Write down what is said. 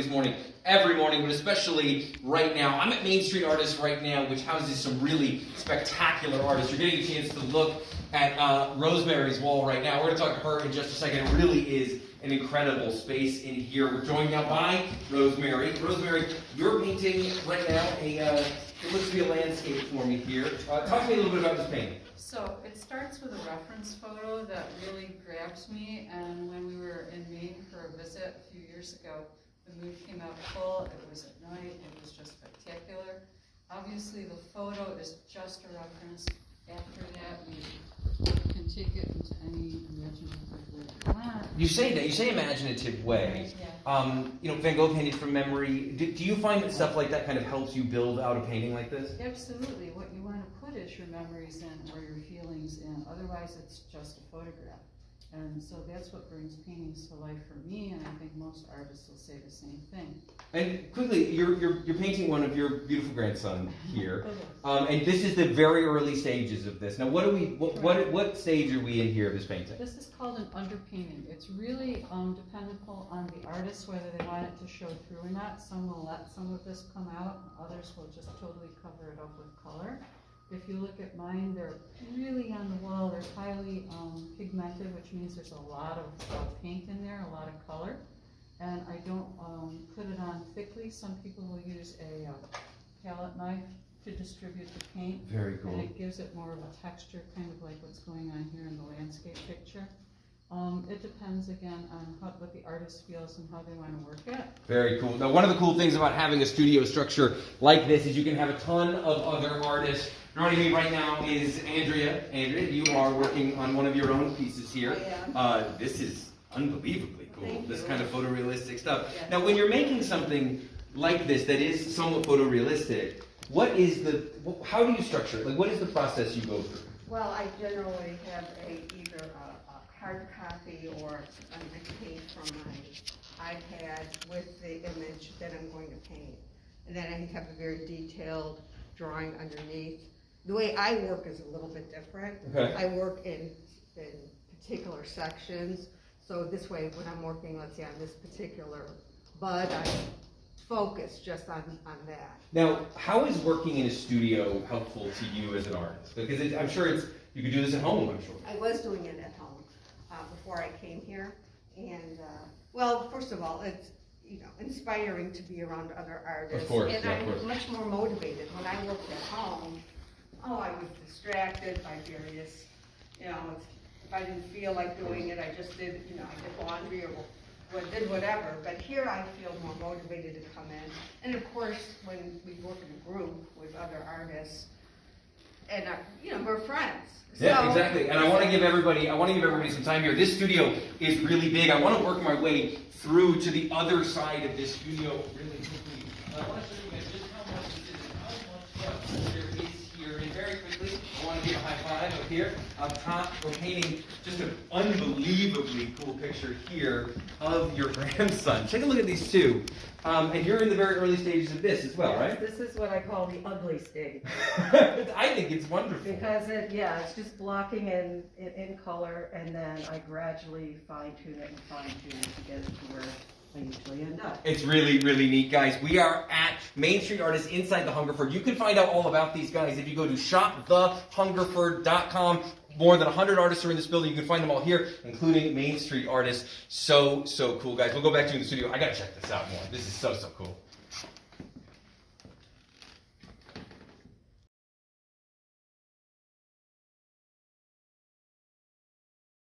Morning, every morning, but especially right now. I'm at Main Street Artists right now, which houses some really spectacular artists. You're getting a chance to look at Rosemary's wall right now. We're going to talk to her in just a second. It really is an incredible space in here. We're joined now by Rosemary. Rosemary, you're painting right now it looks to be a landscape for me here. Talk to me a little bit about this painting. So it starts with a reference photo that really grabs me, and when we were in Maine for a visit a few years ago, the moon came out full, it was at night, it was just spectacular. Obviously the photo is just a reference. After that, we can take it into any imaginative way you want. You say imaginative way. Yeah. Van Gogh painted from memory. Do you find that stuff like that kind of helps you build out a painting like this? Absolutely. What you want to put is your memories in or your feelings in. Otherwise, it's just a photograph. And so that's what brings paintings to life for me, and I think most artists will say the same thing. And quickly, you're painting one of your beautiful grandson here, and this is the very early stages of this. Now, what stage are we in here of this painting? This is called an underpainting. It's really dependable on the artist whether they want it to show through or not. Some will let some of this come out, others will just totally cover it up with color. If you look at mine, they're really on the wall. They're highly pigmented, which means there's a lot of paint in there, a lot of color. And I don't put it on thickly. Some people will use a palette knife to distribute the paint. Very cool. And it gives it more of a texture, kind of like what's going on here in the landscape picture. It depends, again, on what the artist feels and how they want to work it. Very cool. Now, one of the cool things about having a studio structure like this is you can have a ton of other artists. Joining me right now is Andrea. Andrea, you are working on one of your own pieces here. I am. This is unbelievably cool, Thank this you. kind of photorealistic stuff. Yes. Now, when you're making something like this that is somewhat photorealistic, how do you structure it? Like, what is the process you go through? Well, I generally have either a hard copy or a paint from my iPad with the image that I'm going to paint. And then I have a very detailed drawing underneath. The way I work is a little bit different. Okay. I work in particular sections. So this way, when I'm working, let's say on this particular bud, I focus just on that. Now, how is working in a studio helpful to you as an artist? Because I'm sure you could do this at home, I'm sure. I was doing it at home before I came here. And, well, first of all, it's inspiring to be around other artists. Of course, and yeah, I'm of course. much more motivated. When I worked at home, I was distracted by various, if I didn't feel like doing it, I just did, I did laundry or did whatever. But here I feel more motivated to come in. And of course, when we work in a group with other artists, and we're friends. Yeah, exactly. And I want to give everybody some time here. This studio is really big. I want to work my way through to the other side of this studio really quickly. I want to show you guys just how much this is and how much stuff there is here. And very quickly, I want to give a high five up here. Up top, we're painting just an unbelievably cool picture here of your grandson. Take a look at these two. And you're in the very early stages of this as well, right? This is what I call the ugly stage. I think it's wonderful. Because it's just blocking in color, and then I gradually fine-tune it to get it to where I usually end up. It's really, really neat, guys. We are at Main Street Artists inside the Hungerford. You can find out all about these guys if you go to shopthehungerford.com. More than 100 artists are in this building. You can find them all here, including Main Street Artists. So cool, guys. We'll go back to you in the studio. I got to check this out more. This is so cool.